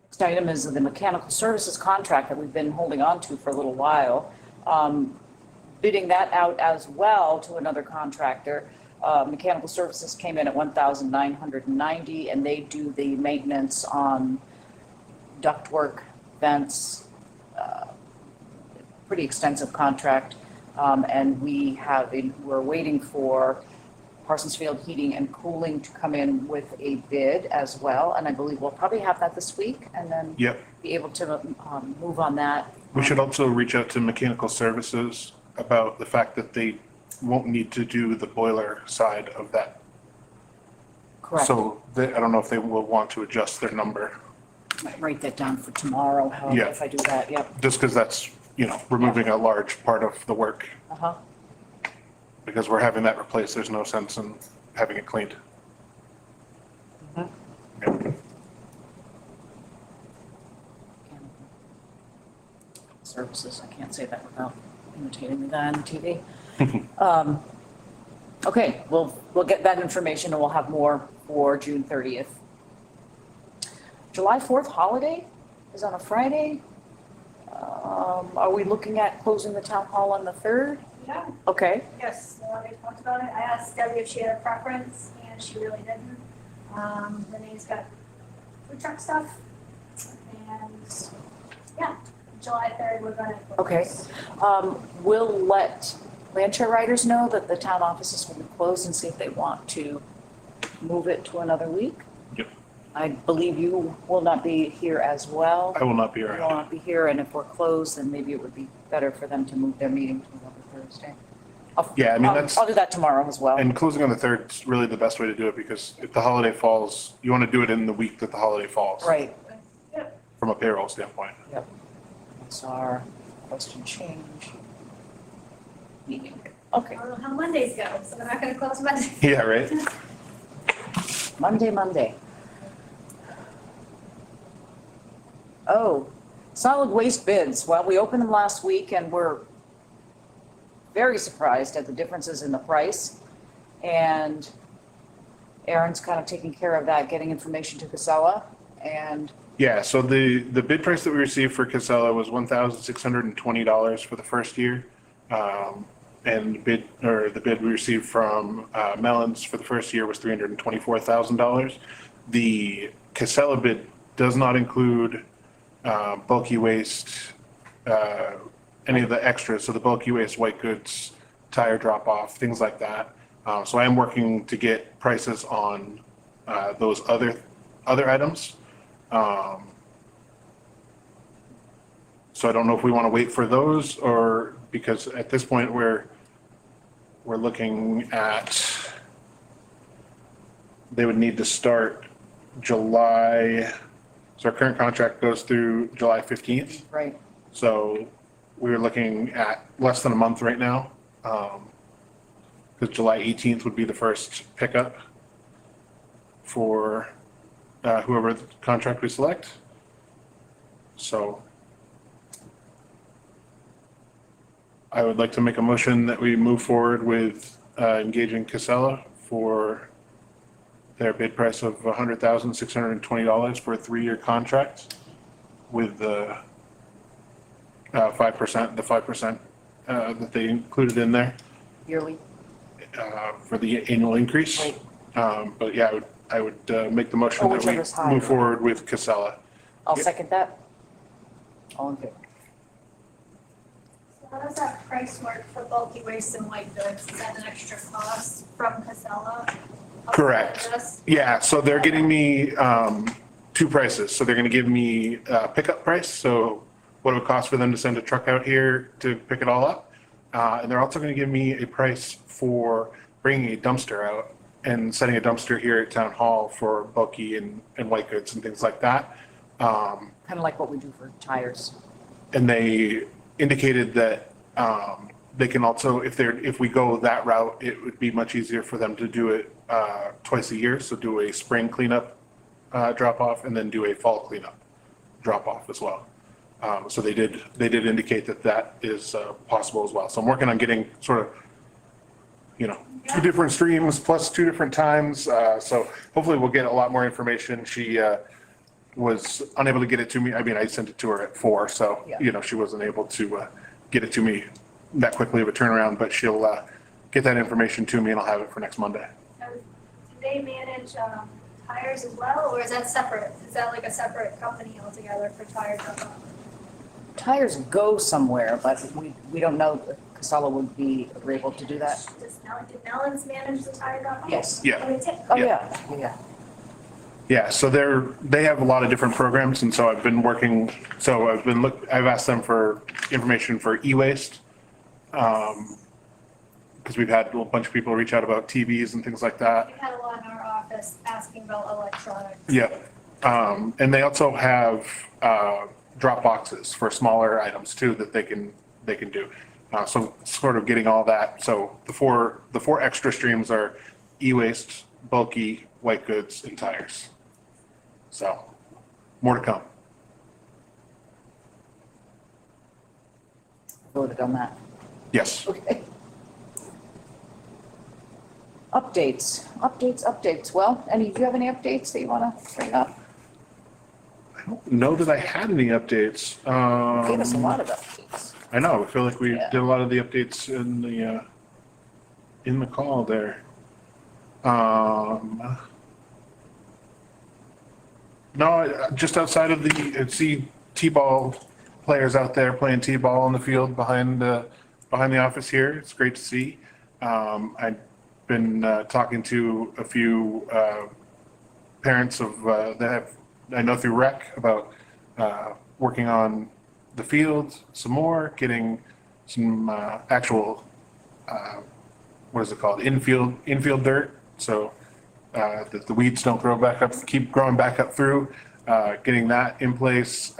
Next item is the mechanical services contract that we've been holding on to for a little while. Bidding that out as well to another contractor. Mechanical services came in at 1,990, and they do the maintenance on ductwork, vents, pretty extensive contract. And we're waiting for Parsons Field Heating and Cooling to come in with a bid as well. And I believe we'll probably have that this week and then Yep. be able to move on that. We should also reach out to Mechanical Services about the fact that they won't need to do the boiler side of that. Correct. So I don't know if they will want to adjust their number, Might write that down for tomorrow, however, Yeah. if I do that, yep. just because that's, removing a large part of the work. Uh-huh. Because we're having that replaced, there's no sense in having it cleaned. Mhm. Yeah. Services, I can't say that without imitating the guy on the TV. Okay, we'll get that information and we'll have more for June 30th. July 4th holiday is on a Friday. Are we looking at closing the town hall on the 3rd? Yeah, Okay, yes, we already talked about it. I asked Debbie if she had a preference, and she really didn't. Renee's got food truck stuff, and, yeah, July 3rd, we're gonna. okay. We'll let land chair riders know that the town offices will be closed and see if they want to move it to another week. Yep. I believe you will not be here as well. I will not be You will around. not be here, and if we're closed, then maybe it would be better for them to move their meeting to another Thursday. Yeah, I mean, that's, I'll do that tomorrow as well. and closing on the 3rd is really the best way to do it because if the holiday falls, you want to do it in the week that the holiday falls. Right, From a payroll standpoint. that's our question change meeting. Okay, I don't know how Mondays go, so we're not gonna close Monday. Yeah, right? Monday. Oh, solid waste bids. Well, we opened them last week and we're very surprised at the differences in the price. And Aaron's kind of taking care of that, getting information to Casella. And Yeah, so the bid price that we received for Casella was $1,620 for the first year. And the bid we received from Mellons for the first year was $324,000. The Casella bid does not include bulky waste, any of the extras, so the bulky waste, white goods, tire drop off, things like that. So I am working to get prices on those other items. So I don't know if we want to wait for those or because at this point we're looking at, they would need to start July, so our current contract goes through July 15th. right, So we were looking at less than a month right now. Because July 18th would be the first pickup for whoever the contract we select. So I would like to make a motion that we move forward with engaging Casella for their bid price of $100,620 for a 3-year contract with the 5%, that they included in there Yearly? for the annual increase. Right. But yeah, I would make the motion Oh, that we whichever's higher. move forward with Casella. I'll Yeah. second that. All in favor? So how does that price work for bulky waste and white goods? Is that an extra cost from Casella? Correct. Yeah, so they're getting me two prices. So they're gonna give me a pickup price, so what it would cost for them to send a truck out here to pick it all up. And they're also gonna give me a price for bringing a dumpster out and setting a dumpster here at Town Hall for bulky and white goods and things like that. Kind of like what we do for tires. And they indicated that they can also, if we go that route, it would be much easier for them to do it twice a year. So do a spring cleanup drop off and then do a fall cleanup drop off as well. So they did indicate that is possible as well. So I'm working on getting sort of, two different streams plus 2 different times. So hopefully we'll get a lot more information. She was unable to get it to me. I mean, I sent it to her at 4, so, Yeah. she wasn't able to get it to me that quickly of a turnaround, but she'll get that information to me and I'll have it for next Monday. Do they manage tires as well, or is that separate? Is that like a separate company altogether for tire drop-off? Tires go somewhere, but we don't know if Casella would be able to do that. Did Mellon's manage the tire drop-off? Yes. Yeah. Oh, they did? Oh, Yeah. yeah. Yeah, so they have a lot of different programs, and so I've been working, I've asked them for information for e-waste. Because we've had a bunch of people reach out about TVs and things like that. We had a lot in our office asking about electronics. Yeah. And they also have drop boxes for smaller items too that they can do. So sort of getting all that. So the four extra streams are e-waste, bulky, white goods, and tires. So more to come. Voted on that. Yes. Okay. Updates. Well, do you have any updates that you want to bring up? I don't know that I had any updates. Gave us a lot of updates. I know. I feel like we Yeah. did a lot of the updates in the call there. No, just outside of see T-ball players out there playing T-ball on the field behind the office here. It's great to see. I've been talking to a few parents of I know through rec about working on the field some more, getting some actual what is it called, infield dirt, so that the weeds don't keep growing back up through, getting that in place,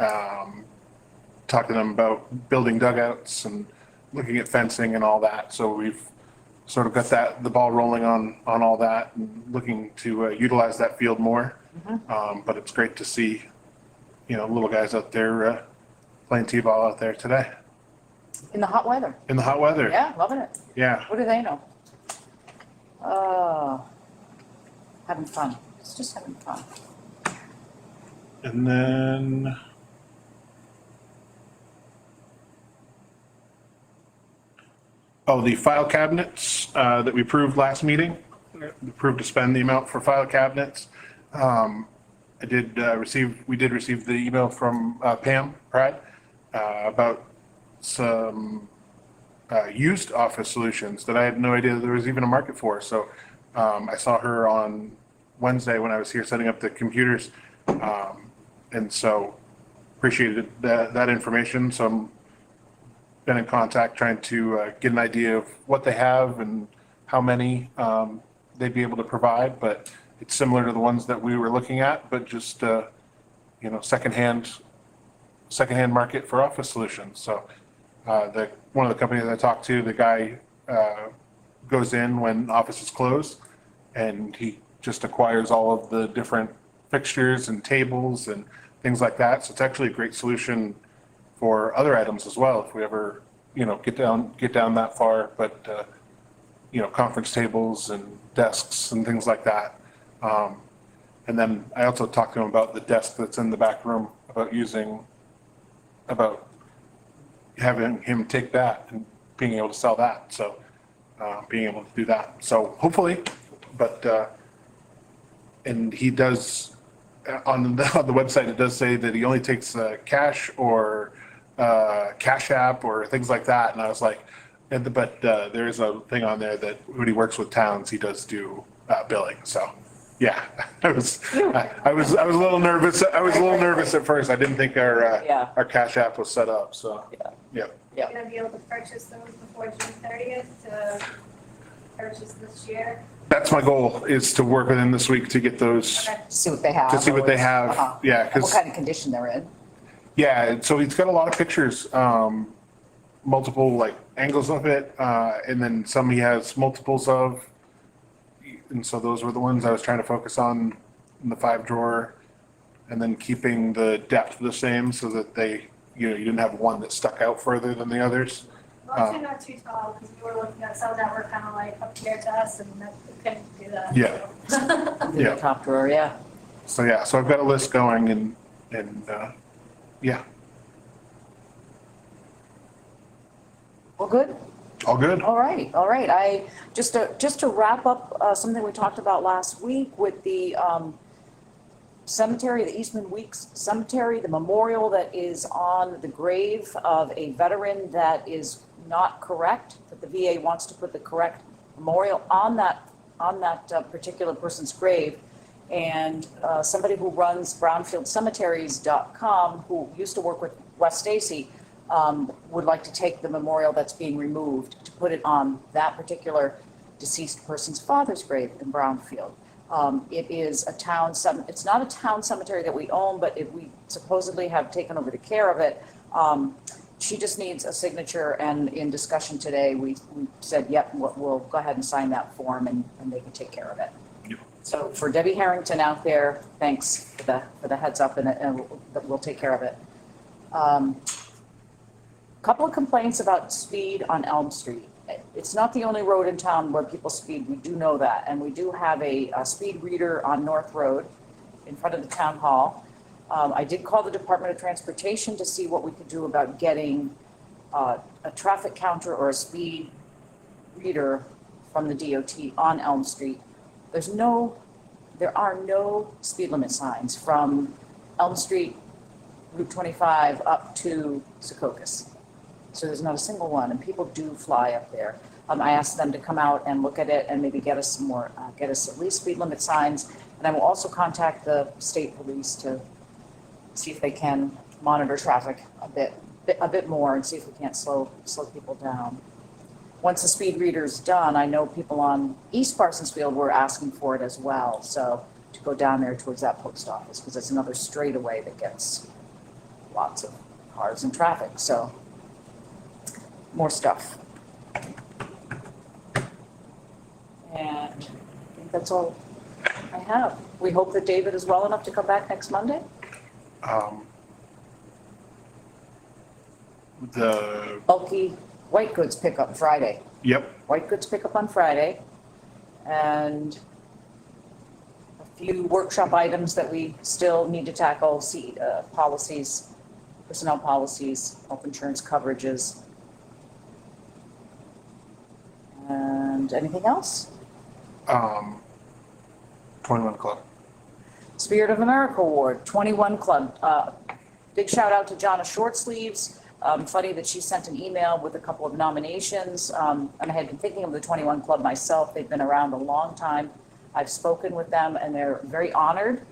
talking to them about building dugouts and looking at fencing and all that. So we've sort of got the ball rolling on all that and looking to utilize that field more. But it's great to see, little guys out there playing T-ball out there today In the hot weather. in the hot weather. Yeah, loving it. Yeah. What do they know? Having fun. It's just having fun. And then the file cabinets that we approved last meeting, we approved to spend the amount for file cabinets. We did receive the email from Pam Pratt about some used office solutions that I had no idea there was even a market for. So I saw her on Wednesday when I was here setting up the computers. And so appreciated that information. So I'm been in contact trying to get an idea of what they have and how many they'd be able to provide. But it's similar to the ones that we were looking at, but just secondhand market for office solutions. So one of the companies I talked to, the guy goes in when office is closed and he just acquires all of the different fixtures and tables and things like that. So it's actually a great solution for other items as well. If we ever, get down that far, but, conference tables and desks and things like that. And then I also talked to him about the desk that's in the back room, about having him take that and being able to sell that, so, being able to do that. So hopefully, but, and he does, on the website, it does say that he only takes cash or Cash App or things like that. And I was like, but there is a thing on there that when he works with towns, he does do billing. So, yeah, I was a little nervous. I was a little nervous at first. I didn't think Yeah. our Cash App was set up. So, yeah. You're gonna be able to purchase those before June 30th to purchase this year. That's my goal, is to work with him this week to get those, Okay. See what they have. to see what they have. Uh-huh. Yeah, And what because, kind of condition they're in. yeah, so he's got a lot of pictures, multiple like angles of it, and then some he has multiples of. And so those were the ones I was trying to focus on in the 5-drawer, and then keeping the depth the same so that you didn't have one that stuck out further than the others. As long as you're not too tall, because we were looking at some that were kind of like up here to us and that we couldn't do that. Yeah. In Yeah. the top drawer, yeah. So yeah, so I've got a list going and yeah, Well, good. all good. All right. Just to wrap up, something we talked about last week with the cemetery, the Eastman Weeks Cemetery, the memorial that is on the grave of a veteran that is not correct, that the VA wants to put the correct memorial on that particular person's grave. And somebody who runs brownfieldcemeteries.com, who used to work with Wes Stacy, would like to take the memorial that's being removed to put it on that particular deceased person's father's grave in Brownfield. It is it's not a town cemetery that we own, but we supposedly have taken over the care of it. She just needs a signature, and in discussion today, we said, yep, we'll go ahead and sign that form and they can take care of it. Yep. So for Debbie Harrington out there, thanks for the heads up, and we'll take care of it. Couple of complaints about speed on Elm Street. It's not the only road in town where people speed, we do know that, and we do have a speed reader on North Road in front of the town hall. I did call the Department of Transportation to see what we could do about getting a traffic counter or a speed reader from the DOT on Elm Street. There are no speed limit signs from Elm Street, Route 25 up to Secaucus. So there's not a single one, and people do fly up there. I asked them to come out and look at it and maybe get us at least speed limit signs. And I will also contact the state police to see if they can monitor traffic a bit more and see if we can't slow people down. Once the speed reader's done, I know people on East Parsonsfield were asking for it as well. So to go down there towards that post office, because it's another straightaway that gets lots of cars and traffic. So more stuff. And I think that's all I have. We hope that David is well enough to come back next Monday. The, Bulky white goods pickup Friday. yep, White goods pickup on Friday. And a few workshop items that we still need to tackle, policies, personnel policies, health insurance coverages. And anything else? 21 Club. Spirit of America Award, 21 Club. Big shout out to Jonna Shortsleeves. Funny that she sent an email with a couple of nominations. And I had been thinking of the 21 Club myself. They've been around a long time. I've spoken with them and they're very honored.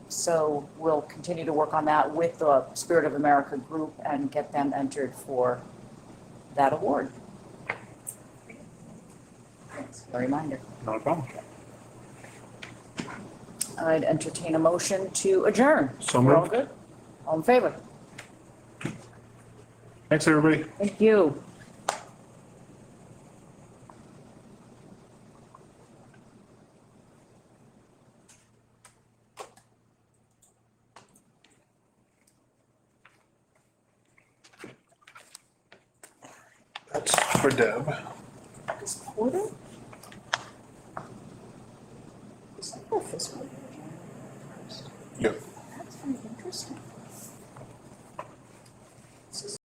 So we'll continue to work on that with the Spirit of America group and get them entered for that award. A reminder. Not a problem. I'd entertain a motion to adjourn. So We're all moved. good? All in favor? Thanks, everybody. Thank you. for Deb. This quarter? Is that our fiscal year, January 1st? Yep. That's very interesting.